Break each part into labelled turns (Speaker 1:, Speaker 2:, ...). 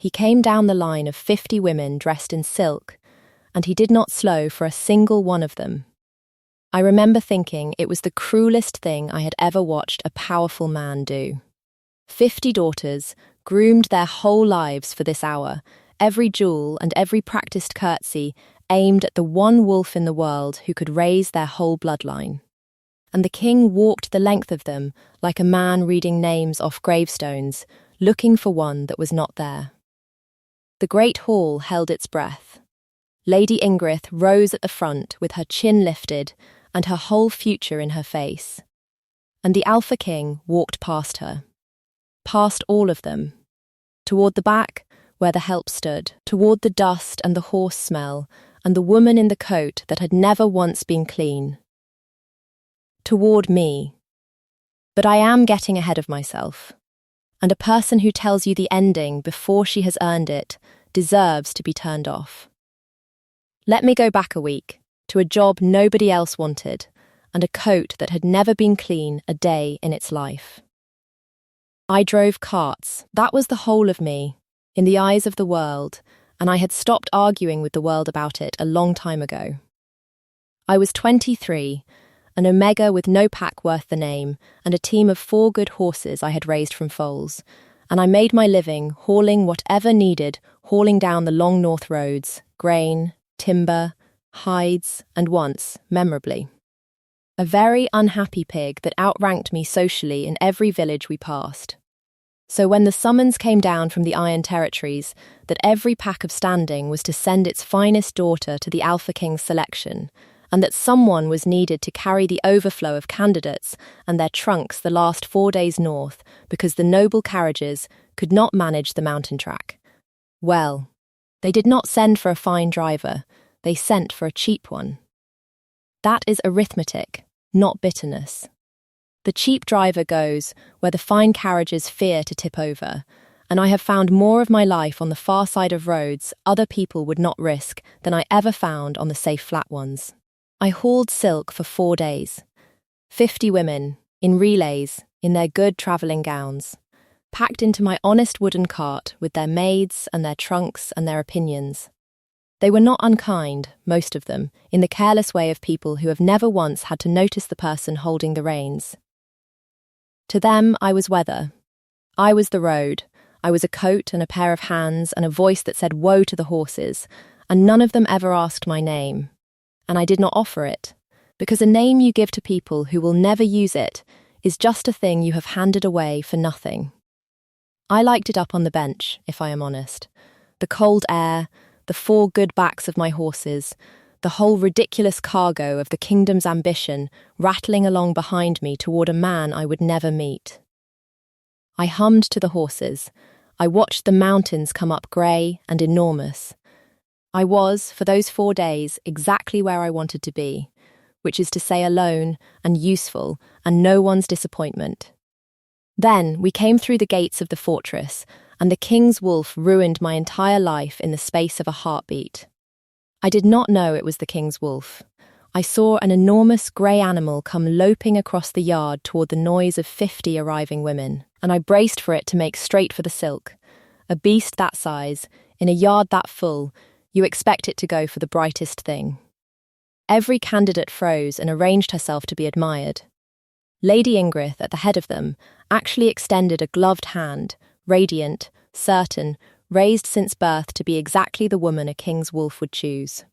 Speaker 1: He came down the line of 50 women dressed in silk, and he did not slow for a single one of them. I remember thinking it was the cruelest thing I had ever watched a powerful man do. 50 daughters, groomed their whole lives for this hour, every jewel and every practiced curtsy aimed at the one wolf in the world who could raise their whole bloodline. And the king walked the length of them like a man reading names off gravestones, looking for one that was not there. The great hall held its breath. Lady Ingrith rose at the front with her chin lifted and her whole future in her face. And the Alpha King walked past her. Past all of them. Toward the back, where the help stood, toward the dust and the horse smell, and the woman in the coat that had never once been clean. Toward me. But I am getting ahead of myself. And a person who tells you the ending before she has earned it deserves to be turned off. Let me go back a week, to a job nobody else wanted, and a coat that had never been clean a day in its life. I drove carts, that was the whole of me, in the eyes of the world, and I had stopped arguing with the world about it a long time ago. I was 23, an omega with no pack worth the name, and a team of 4 good horses I had raised from foals, and I made my living hauling whatever needed, hauling down the long north roads, grain, timber, hides, and once, memorably, a very unhappy pig that outranked me socially in every village we passed. So when the summons came down from the Iron Territories that every pack of standing was to send its finest daughter to the Alpha King's selection, and that someone was needed to carry the overflow of candidates and their trunks the last 4 days north because the noble carriages could not manage the mountain track. Well, they did not send for a fine driver, they sent for a cheap one. That is arithmetic, not bitterness. The cheap driver goes where the fine carriages fear to tip over, and I have found more of my life on the far side of roads other people would not risk than I ever found on the safe flat ones. I hauled silk for 4 days. 50 women, in relays, in their good travelling gowns, packed into my honest wooden cart with their maids and their trunks and their opinions. They were not unkind, most of them, in the careless way of people who have never once had to notice the person holding the reins. To them, I was weather. I was the road. I was a coat and a pair of hands and a voice that said woe to the horses, and none of them ever asked my name. And I did not offer it, because a name you give to people who will never use it is just a thing you have handed away for nothing. I liked it up on the bench, if I am honest. The cold air, the 4 good backs of my horses, the whole ridiculous cargo of the kingdom's ambition rattling along behind me toward a man I would never meet. I hummed to the horses. I watched the mountains come up grey and enormous. I was, for those 4 days, exactly where I wanted to be, which is to say alone and useful and no one's disappointment. Then we came through the gates of the fortress, and the king's wolf ruined my entire life in the space of a heartbeat. I did not know it was the king's wolf. I saw an enormous grey animal come loping across the yard toward the noise of 50 arriving women, and I braced for it to make straight for the silk. A beast that size, in a yard that full, you expect it to go for the brightest thing. Every candidate froze and arranged herself to be admired. Lady Ingrith, at the head of them, actually extended a gloved hand, radiant, certain, raised since birth to be exactly the woman a king's wolf would choose.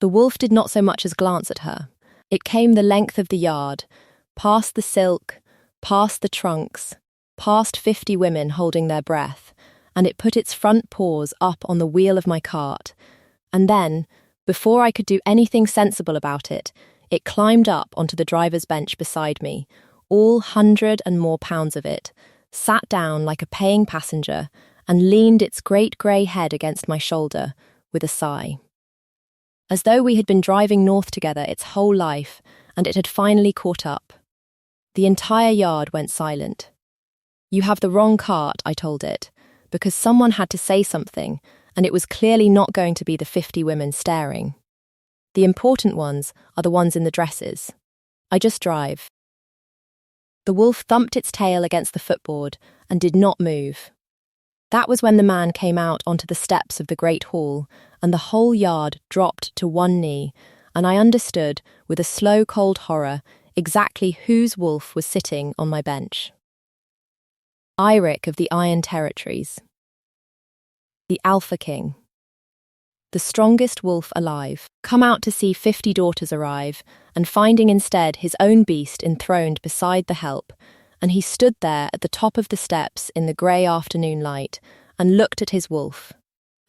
Speaker 1: The wolf did not so much as glance at her. It came the length of the yard, past the silk, past the trunks, past 50 women holding their breath, and it put its front paws up on the wheel of my cart, and then, before I could do anything sensible about it, it climbed up onto the driver's bench beside me, all 100 and more pounds of it, sat down like a paying passenger, and leaned its great grey head against my shoulder, with a sigh. As though we had been driving north together its whole life, and it had finally caught up. The entire yard went silent. "You have the wrong cart," I told it, because someone had to say something, and it was clearly not going to be the 50 women staring. The important ones are the ones in the dresses. I just drive. The wolf thumped its tail against the footboard and did not move. That was when the man came out onto the steps of the great hall, and the whole yard dropped to one knee, and I understood, with a slow, cold horror, exactly whose wolf was sitting on my bench. Eirik of the Iron Territories. The Alpha King. The strongest wolf alive, come out to see 50 daughters arrive, and finding instead his own beast enthroned beside the help, and he stood there at the top of the steps in the grey afternoon light, and looked at his wolf,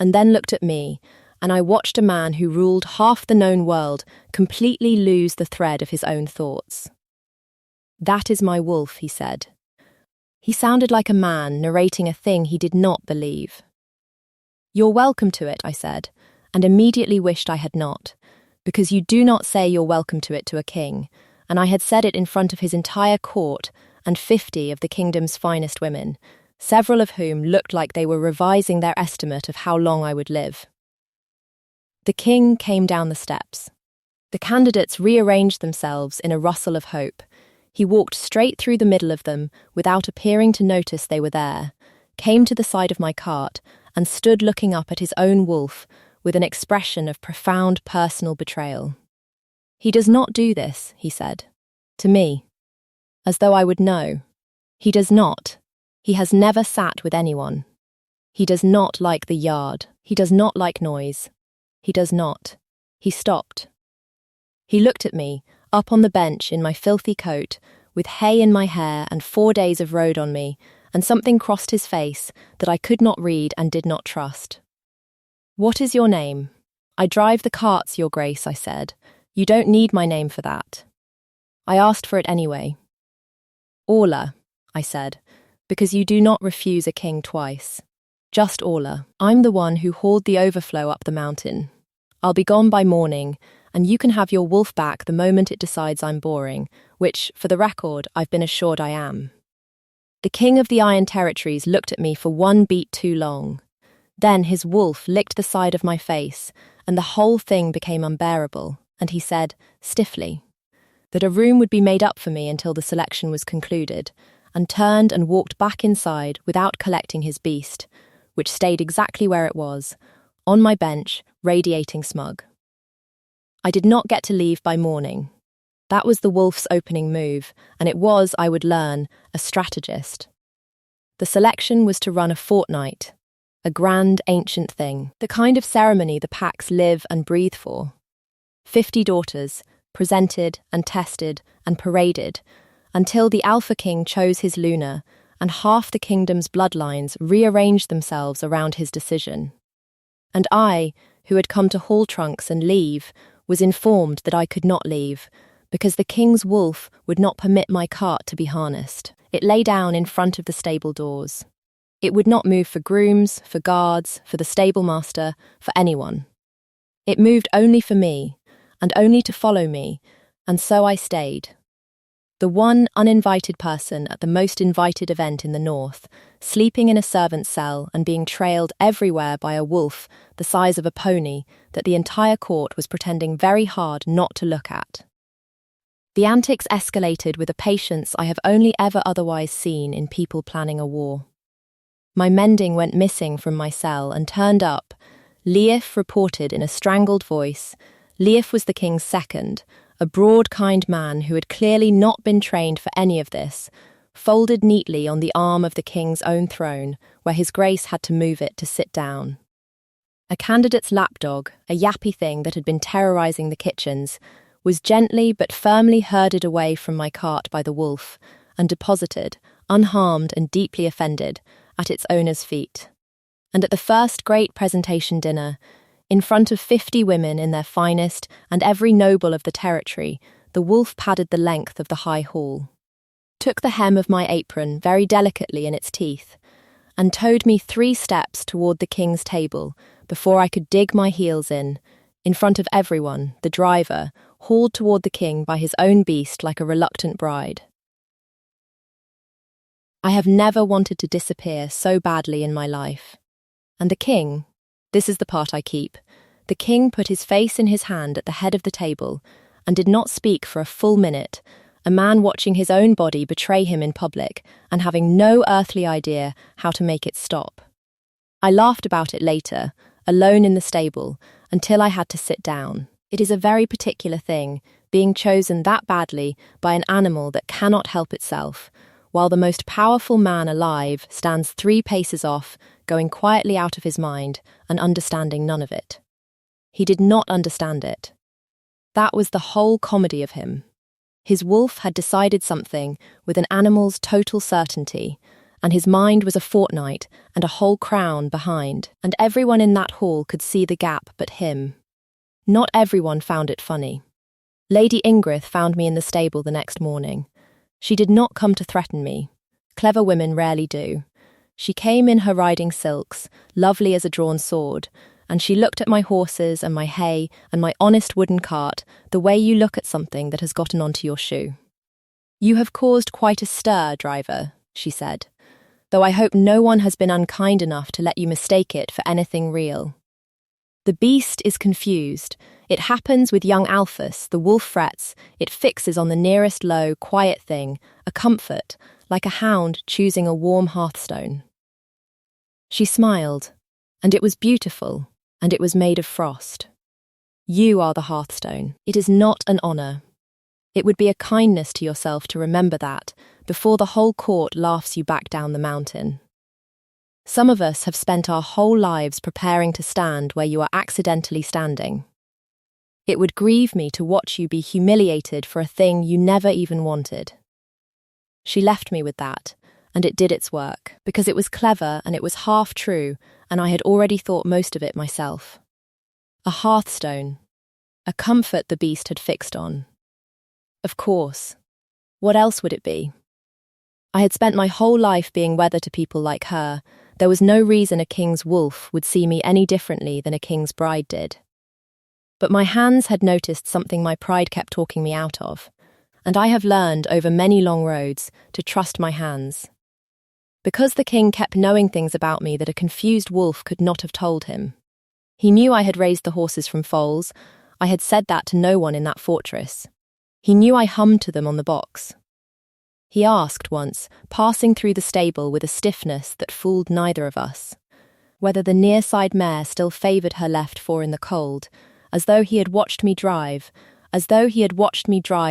Speaker 1: and then looked at me, and I watched a man who ruled half the known world completely lose the thread of his own thoughts. "That is my wolf," he said. He sounded like a man narrating a thing he did not believe. "You're welcome to it," I said, and immediately wished I had not, because you do not say you're welcome to it to a king, and I had said it in front of his entire court and 50 of the kingdom's finest women, several of whom looked like they were revising their estimate of how long I would live. The king came down the steps. The candidates rearranged themselves in a rustle of hope. He walked straight through the middle of them without appearing to notice they were there, came to the side of my cart, and stood looking up at his own wolf with an expression of profound personal betrayal. "He does not do this," he said, to me, as though I would know. "He does not. He has never sat with anyone. He does not like the yard. He does not like noise. He does not." He stopped. He looked at me, up on the bench in my filthy coat, with hay in my hair and 4 days of road on me, and something crossed his face that I could not read and did not trust. "What is your name?" "I drive the carts, Your Grace," I said. "You don't need my name for that." I asked for it anyway. "Orla," I said, "because you do not refuse a king twice. Just Orla. I'm the one who hauled the overflow up the mountain. I'll be gone by morning, and you can have your wolf back the moment it decides I'm boring, which, for the record, I've been assured I am." The king of the Iron Territories looked at me for one beat too long. Then his wolf licked the side of my face, and the whole thing became unbearable, and he said, stiffly, that a room would be made up for me until the selection was concluded, and turned and walked back inside without collecting his beast, which stayed exactly where it was, on my bench, radiating smug. I did not get to leave by morning. That was the wolf's opening move, and it was, I would learn, a strategist. The selection was to run a fortnight, a grand ancient thing, the kind of ceremony the packs live and breathe for. 50 daughters, presented and tested and paraded, until the Alpha King chose his Luna, and half the kingdom's bloodlines rearranged themselves around his decision. And I, who had come to haul trunks and leave, was informed that I could not leave, because the king's wolf would not permit my cart to be harnessed. It lay down in front of the stable doors. It would not move for grooms, for guards, for the stable master, for anyone. It moved only for me, and only to follow me, and so I stayed. The one uninvited person at the most invited event in the north, sleeping in a servant's cell and being trailed everywhere by a wolf the size of a pony that the entire court was pretending very hard not to look at. The antics escalated with a patience I have only ever otherwise seen in people planning a war. My mending went missing from my cell and turned up. Leif reported in a strangled voice. Leif was the king's second, a broad, kind man who had clearly not been trained for any of this, folded neatly on the arm of the king's own throne, where his grace had to move it to sit down. A candidate's lapdog, a yappy thing that had been terrorising the kitchens, was gently but firmly herded away from my cart by the wolf, and deposited, unharmed and deeply offended, at its owner's feet. And at the first great presentation dinner, in front of 50 women in their finest and every noble of the territory, the wolf padded the length of the high hall, took the hem of my apron very delicately in its teeth, and towed me 3 steps toward the king's table before I could dig my heels in front of everyone, the driver, hauled toward the king by his own beast like a reluctant bride. I have never wanted to disappear so badly in my life. And the king, this is the part I keep, the king put his face in his hand at the head of the table and did not speak for a full minute, a man watching his own body betray him in public and having no earthly idea how to make it stop. I laughed about it later, alone in the stable, until I had to sit down. It is a very particular thing, being chosen that badly by an animal that cannot help itself, while the most powerful man alive stands 3 paces off, going quietly out of his mind and understanding none of it. He did not understand it. That was the whole comedy of him. His wolf had decided something with an animal's total certainty, and his mind was a fortnight and a whole crown behind, and everyone in that hall could see the gap but him. Not everyone found it funny. Lady Ingrith found me in the stable the next morning. She did not come to threaten me. Clever women rarely do. She came in her riding silks, lovely as a drawn sword, and she looked at my horses and my hay and my honest wooden cart the way you look at something that has gotten onto your shoe. "You have caused quite a stir, driver," she said, "though I hope no one has been unkind enough to let you mistake it for anything real. The beast is confused. It happens with young Alphys, the wolf frets, it fixes on the nearest low, quiet thing, a comfort, like a hound choosing a warm hearthstone." She smiled, and it was beautiful, and it was made of frost. "You are the hearthstone. It is not an honour. It would be a kindness to yourself to remember that, before the whole court laughs you back down the mountain. Some of us have spent our whole lives preparing to stand where you are accidentally standing. It would grieve me to watch you be humiliated for a thing you never even wanted." She left me with that, and it did its work, because it was clever and it was half true, and I had already thought most of it myself. A hearthstone, a comfort the beast had fixed on. Of course. What else would it be? I had spent my whole life being weather to people like her. There was no reason a king's wolf would see me any differently than a king's bride did. But my hands had noticed something my pride kept talking me out of, and I have learned over many long roads to trust my hands. Because the king kept knowing things about me that a confused wolf could not have told him. He knew I had raised the horses from foals. I had said that to no one in that fortress. He knew I hummed to them on the box. He asked once, passing through the stable with a stiffness that fooled neither of us, whether the near-side mare still favoured her left fore in the cold, as though he had watched me drive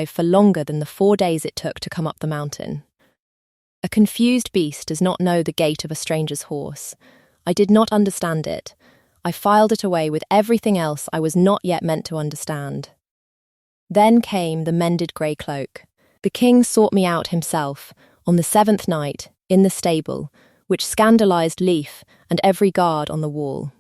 Speaker 1: for longer than the 4 days it took to come up the mountain. A confused beast does not know the gait of a stranger's horse. I did not understand it. I filed it away with everything else I was not yet meant to understand. Then came the mended grey cloak. The king sought me out himself, on the 7th night, in the stable, which scandalised Leaf and every guard on the wall.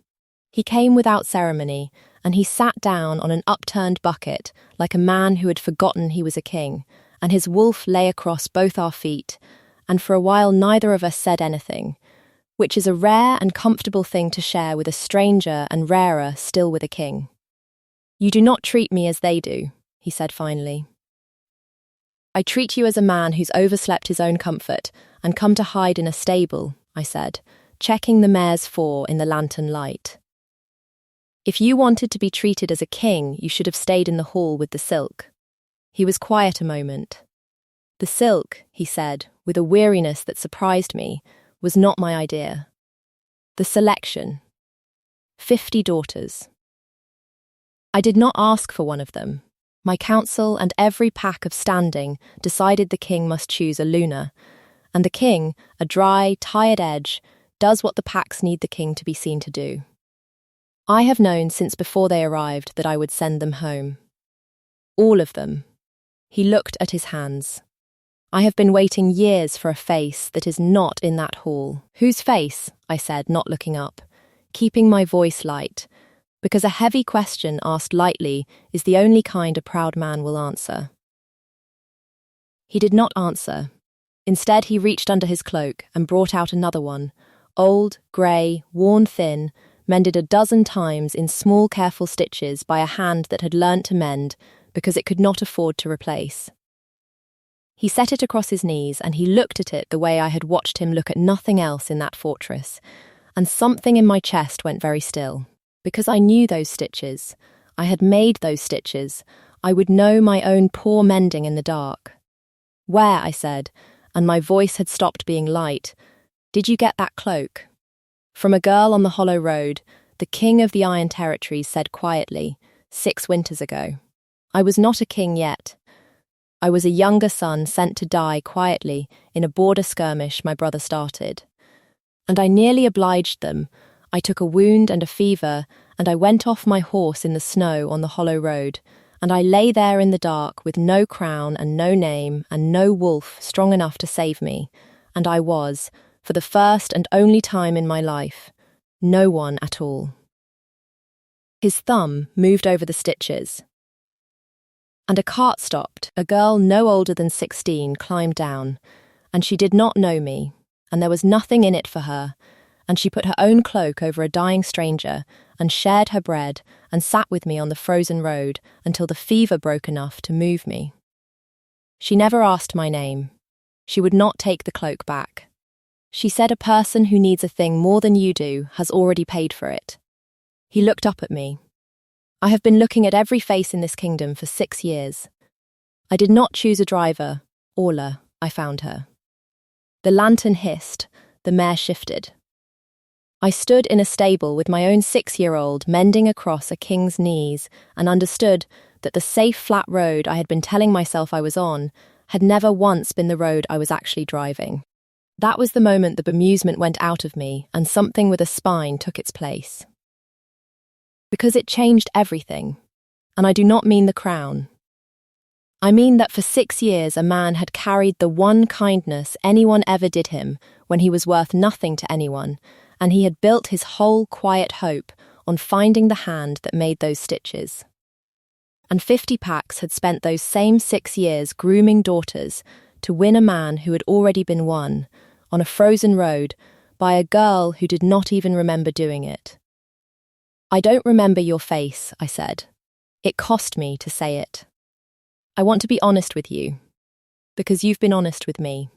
Speaker 1: He came without ceremony, and he sat down on an upturned bucket like a man who had forgotten he was a king, and his wolf lay across both our feet, and for a while neither of us said anything, which is a rare and comfortable thing to share with a stranger and rarer still with a king. "You do not treat me as they do," he said finally. "I treat you as a man who's overslept his own comfort and come to hide in a stable," I said, checking the mare's fore in the lantern light. "If you wanted to be treated as a king, you should have stayed in the hall with the silk." He was quiet a moment. "The silk," he said, with a weariness that surprised me, "was not my idea. The selection. 50 daughters. I did not ask for one of them. My council and every pack of standing decided the king must choose a Luna, and the king, a dry, tired edge, does what the packs need the king to be seen to do. I have known since before they arrived that I would send them home. All of them." He looked at his hands. "I have been waiting years for a face that is not in that hall." "Whose face?" I said, not looking up, keeping my voice light, because a heavy question asked lightly is the only kind a proud man will answer. He did not answer. Instead, he reached under his cloak and brought out another one, old, grey, worn thin, mended a dozen times in small, careful stitches by a hand that had learnt to mend because it could not afford to replace. He set it across his knees and he looked at it the way I had watched him look at nothing else in that fortress, and something in my chest went very still. Because I knew those stitches, I had made those stitches, I would know my own poor mending in the dark. "Where?" I said, and my voice had stopped being light. "Did you get that cloak?" From a girl on the hollow road, the king of the Iron Territories said quietly, 6 winters ago. I was not a king yet. I was a younger son sent to die quietly in a border skirmish my brother started. And I nearly obliged them. I took a wound and a fever, and I went off my horse in the snow on the hollow road, and I lay there in the dark with no crown and no name and no wolf strong enough to save me, and I was, for the first and only time in my life, no one at all. His thumb moved over the stitches. And a cart stopped. A girl no older than 16 climbed down, and she did not know me, and there was nothing in it for her, and she put her own cloak over a dying stranger, and shared her bread, and sat with me on the frozen road until the fever broke enough to move me. She never asked my name. She would not take the cloak back. She said a person who needs a thing more than you do has already paid for it. He looked up at me. I have been looking at every face in this kingdom for 6 years. I did not choose a driver. Orla, I found her. The lantern hissed, the mare shifted. I stood in a stable with my own 6-year-old mending across a king's knees and understood that the safe flat road I had been telling myself I was on had never once been the road I was actually driving. That was the moment the bemusement went out of me and something with a spine took its place. Because it changed everything, and I do not mean the crown. I mean that for 6 years a man had carried the one kindness anyone ever did him when he was worth nothing to anyone, and he had built his whole quiet hope on finding the hand that made those stitches. And 50 packs had spent those same 6 years grooming daughters to win a man who had already been won, on a frozen road, by a girl who did not even remember doing it. I don't remember your face, I said. It cost me to say it. I want to be honest with you, because you've been honest with me.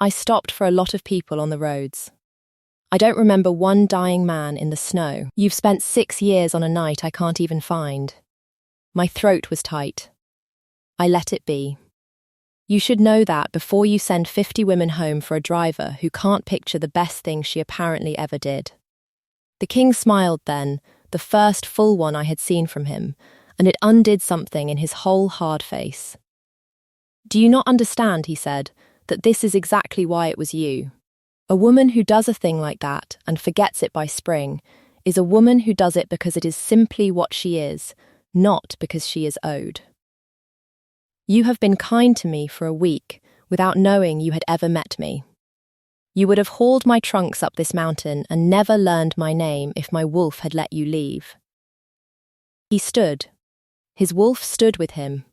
Speaker 1: I stopped for a lot of people on the roads. I don't remember one dying man in the snow. You've spent 6 years on a night I can't even find. My throat was tight. I let it be. You should know that before you send 50 women home for a driver who can't picture the best thing she apparently ever did. The king smiled then, the first full one I had seen from him, and it undid something in his whole hard face. Do you not understand, he said, that this is exactly why it was you? A woman who does a thing like that and forgets it by spring is a woman who does it because it is simply what she is, not because she is owed. You have been kind to me for a week without knowing you had ever met me. You would have hauled my trunks up this mountain and never learned my name if my wolf had let you leave. He stood. His wolf stood with him.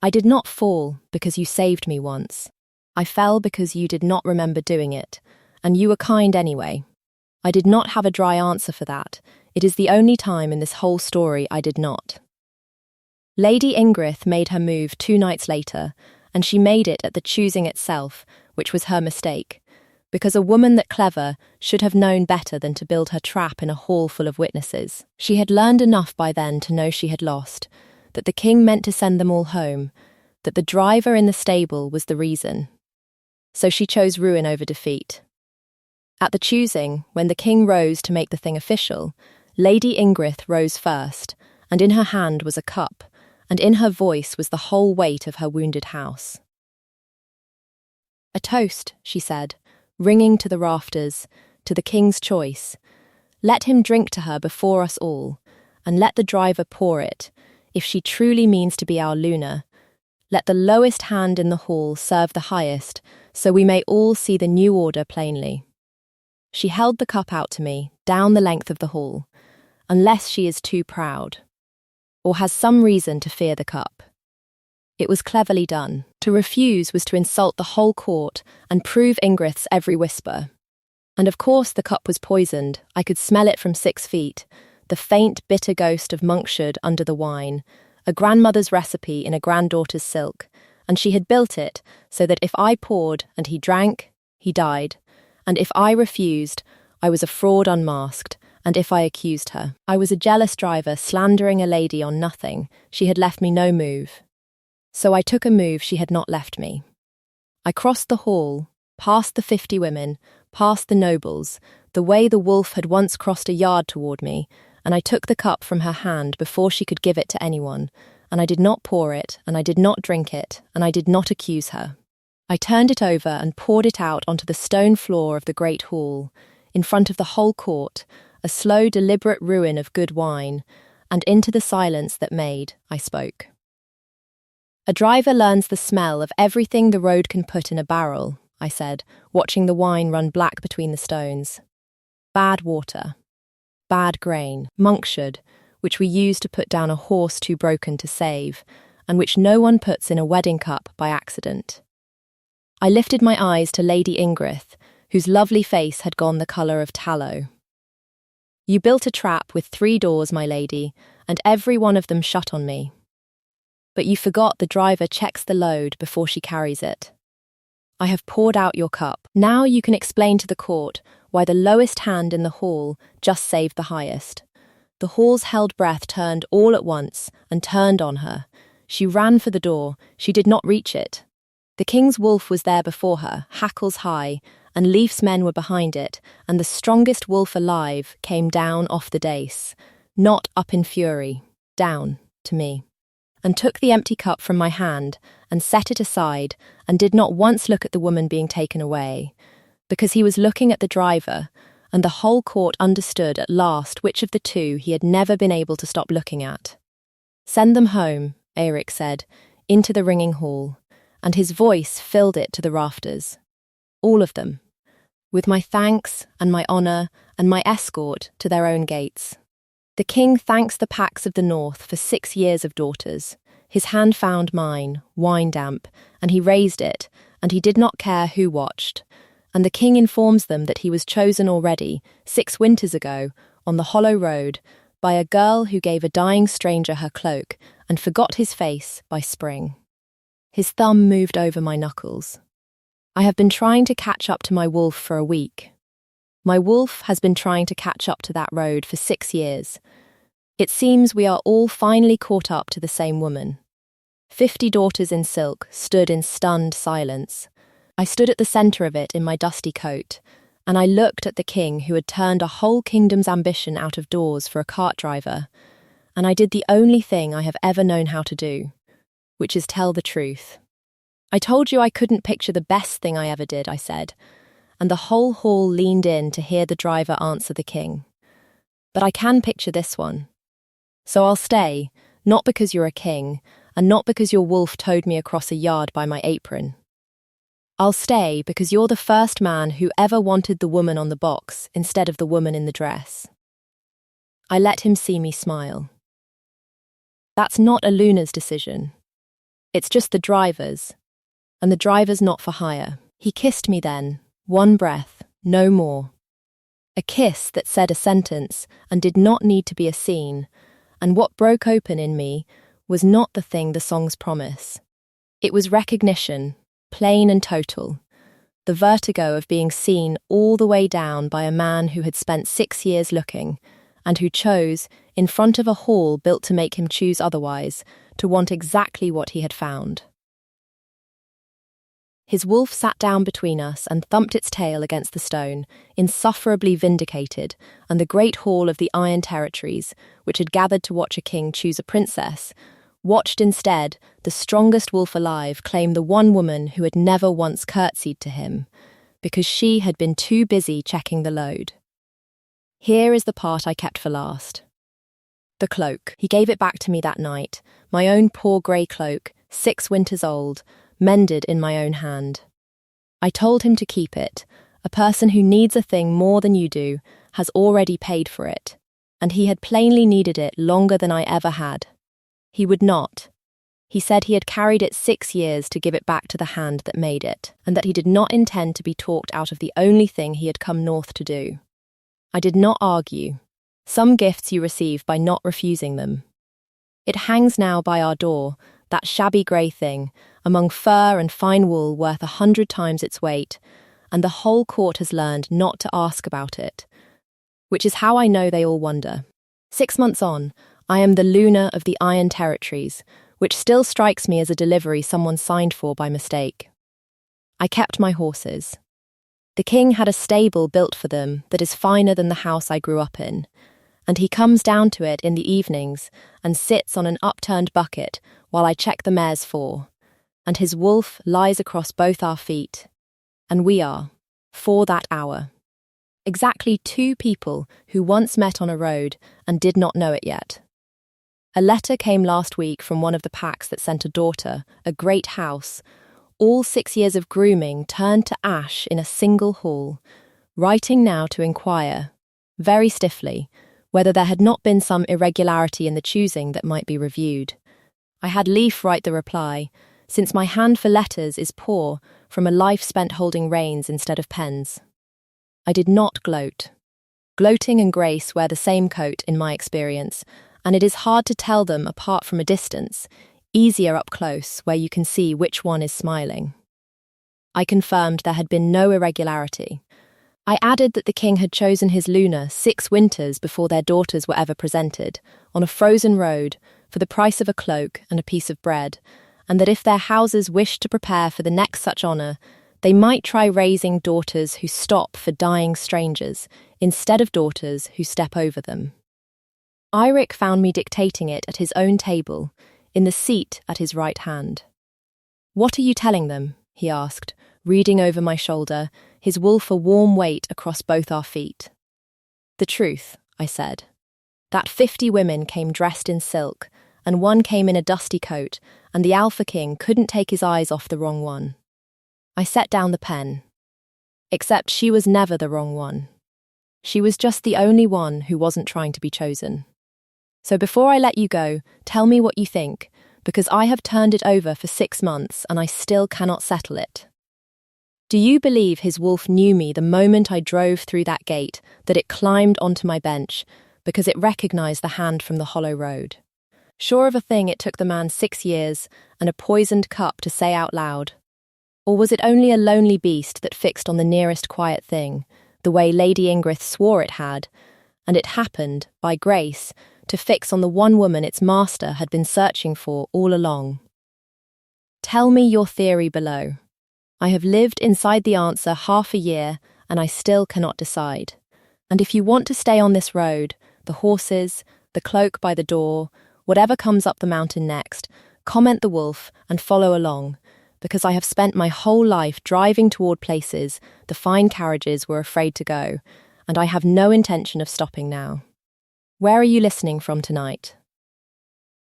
Speaker 1: I did not fall because you saved me once. I fell because you did not remember doing it, and you were kind anyway. I did not have a dry answer for that. It is the only time in this whole story I did not. Lady Ingrith made her move 2 nights later, and she made it at the choosing itself, which was her mistake, because a woman that clever should have known better than to build her trap in a hall full of witnesses. She had learned enough by then to know she had lost, that the king meant to send them all home, that the driver in the stable was the reason. So she chose ruin over defeat. At the choosing, when the king rose to make the thing official, Lady Ingrith rose first, and in her hand was a cup, and in her voice was the whole weight of her wounded house. A toast, she said, ringing to the rafters, to the king's choice. Let him drink to her before us all, and let the driver pour it, if she truly means to be our Luna. Let the lowest hand in the hall serve the highest, so we may all see the new order plainly. She held the cup out to me, down the length of the hall, unless she is too proud, or has some reason to fear the cup. It was cleverly done. To refuse was to insult the whole court and prove Ingrith's every whisper. And of course the cup was poisoned. I could smell it from 6 feet, the faint, bitter ghost of monkshood under the wine, a grandmother's recipe in a granddaughter's silk, and she had built it so that if I poured and he drank, he died, and if I refused, I was a fraud unmasked, and if I accused her, I was a jealous driver slandering a lady on nothing. She had left me no move. So I took a move she had not left me. I crossed the hall, past the 50 women, past the nobles, the way the wolf had once crossed a yard toward me, and I took the cup from her hand before she could give it to anyone, and I did not pour it, and I did not drink it, and I did not accuse her. I turned it over and poured it out onto the stone floor of the great hall, in front of the whole court, a slow, deliberate ruin of good wine, and into the silence that made, I spoke. A driver learns the smell of everything the road can put in a barrel, I said, watching the wine run black between the stones. Bad water. Bad grain, monksherd, which we use to put down a horse too broken to save, and which no one puts in a wedding cup by accident. I lifted my eyes to Lady Ingrith, whose lovely face had gone the colour of tallow. You built a trap with 3 doors, my lady, and every one of them shut on me. But you forgot the driver checks the load before she carries it. I have poured out your cup. Now you can explain to the court why the lowest hand in the hall just saved the highest. The hall's held breath turned all at once and turned on her. She ran for the door. She did not reach it. The king's wolf was there before her, hackles high, and Leif's men were behind it, and the strongest wolf alive came down off the dais, not up in fury, down to me, and took the empty cup from my hand and set it aside and did not once look at the woman being taken away, because he was looking at the driver, and the whole court understood at last which of the two he had never been able to stop looking at. Send them home, Eirik said, into the ringing hall, and his voice filled it to the rafters. All of them, with my thanks and my honour and my escort to their own gates. The king thanks the Pax of the North for 6 years of daughters. His hand found mine, wine damp, and he raised it, and he did not care who watched. And the king informs them that he was chosen already, 6 winters ago, on the hollow road, by a girl who gave a dying stranger her cloak and forgot his face by spring. His thumb moved over my knuckles. I have been trying to catch up to my wolf for a week. My wolf has been trying to catch up to that road for 6 years. It seems we are all finally caught up to the same woman. 50 daughters in silk stood in stunned silence. I stood at the centre of it in my dusty coat, and I looked at the king who had turned a whole kingdom's ambition out of doors for a cart driver, and I did the only thing I have ever known how to do, which is tell the truth. I told you I couldn't picture the best thing I ever did, I said, and the whole hall leaned in to hear the driver answer the king. But I can picture this one. So I'll stay, not because you're a king, and not because your wolf towed me across a yard by my apron. I'll stay because you're the first man who ever wanted the woman on the box instead of the woman in the dress. I let him see me smile. That's not a Luna's decision. It's just the driver's, and the driver's not for hire. He kissed me then, 1 breath, no more. A kiss that said a sentence and did not need to be a scene, and what broke open in me was not the thing the songs promise. It was recognition, plain and total, the vertigo of being seen all the way down by a man who had spent 6 years looking, and who chose, in front of a hall built to make him choose otherwise, to want exactly what he had found. His wolf sat down between us and thumped its tail against the stone, insufferably vindicated, and the great hall of the Iron Territories, which had gathered to watch a king choose a princess, watched instead the strongest wolf alive claim the one woman who had never once curtsied to him, because she had been too busy checking the load. Here is the part I kept for last. The cloak. He gave it back to me that night, my own poor grey cloak, 6 winters old, mended in my own hand. I told him to keep it. A person who needs a thing more than you do has already paid for it, and he had plainly needed it longer than I ever had. He would not. He said he had carried it 6 years to give it back to the hand that made it, and that he did not intend to be talked out of the only thing he had come north to do. I did not argue. Some gifts you receive by not refusing them. It hangs now by our door, that shabby grey thing, among fur and fine wool worth 100 times its weight, and the whole court has learned not to ask about it, which is how I know they all wonder. 6 months on, I am the Luna of the Iron Territories, which still strikes me as a delivery someone signed for by mistake. I kept my horses. The king had a stable built for them that is finer than the house I grew up in, and he comes down to it in the evenings and sits on an upturned bucket while I check the mares for, and his wolf lies across both our feet, and we are, for that hour, exactly two people who once met on a road and did not know it yet. A letter came last week from one of the packs that sent a daughter, a great house, all 6 years of grooming turned to ash in a single haul, writing now to inquire, very stiffly, whether there had not been some irregularity in the choosing that might be reviewed. I had Leaf write the reply, since my hand for letters is poor from a life spent holding reins instead of pens. I did not gloat. Gloating and grace wear the same coat in my experience, and it is hard to tell them apart from a distance, easier up close where you can see which one is smiling. I confirmed there had been no irregularity. I added that the king had chosen his Luna 6 winters before their daughters were ever presented, on a frozen road, for the price of a cloak and a piece of bread, and that if their houses wished to prepare for the next such honour, they might try raising daughters who stop for dying strangers, instead of daughters who step over them. Eirik found me dictating it at his own table, in the seat at his right hand. "What are you telling them?" he asked, reading over my shoulder, his wolf a warm weight across both our feet. "The truth," I said. "That 50 women came dressed in silk, and one came in a dusty coat, and the Alpha King couldn't take his eyes off the wrong one." I set down the pen. Except she was never the wrong one. She was just the only one who wasn't trying to be chosen. So before I let you go, tell me what you think, because I have turned it over for 6 months and I still cannot settle it. Do you believe his wolf knew me the moment I drove through that gate, that it climbed onto my bench, because it recognised the hand from the hollow road? Sure of a thing it took the man 6 years and a poisoned cup to say out loud. Or was it only a lonely beast that fixed on the nearest quiet thing, the way Lady Ingrith swore it had, and it happened, by grace, to fix on the one woman its master had been searching for all along? Tell me your theory below. I have lived inside the answer half a year, and I still cannot decide. And if you want to stay on this road, the horses, the cloak by the door, whatever comes up the mountain next, comment the wolf and follow along, because I have spent my whole life driving toward places the fine carriages were afraid to go, and I have no intention of stopping now. Where are you listening from tonight?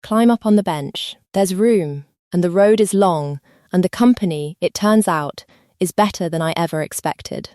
Speaker 1: Climb up on the bench. There's room, and the road is long, and the company, it turns out, is better than I ever expected.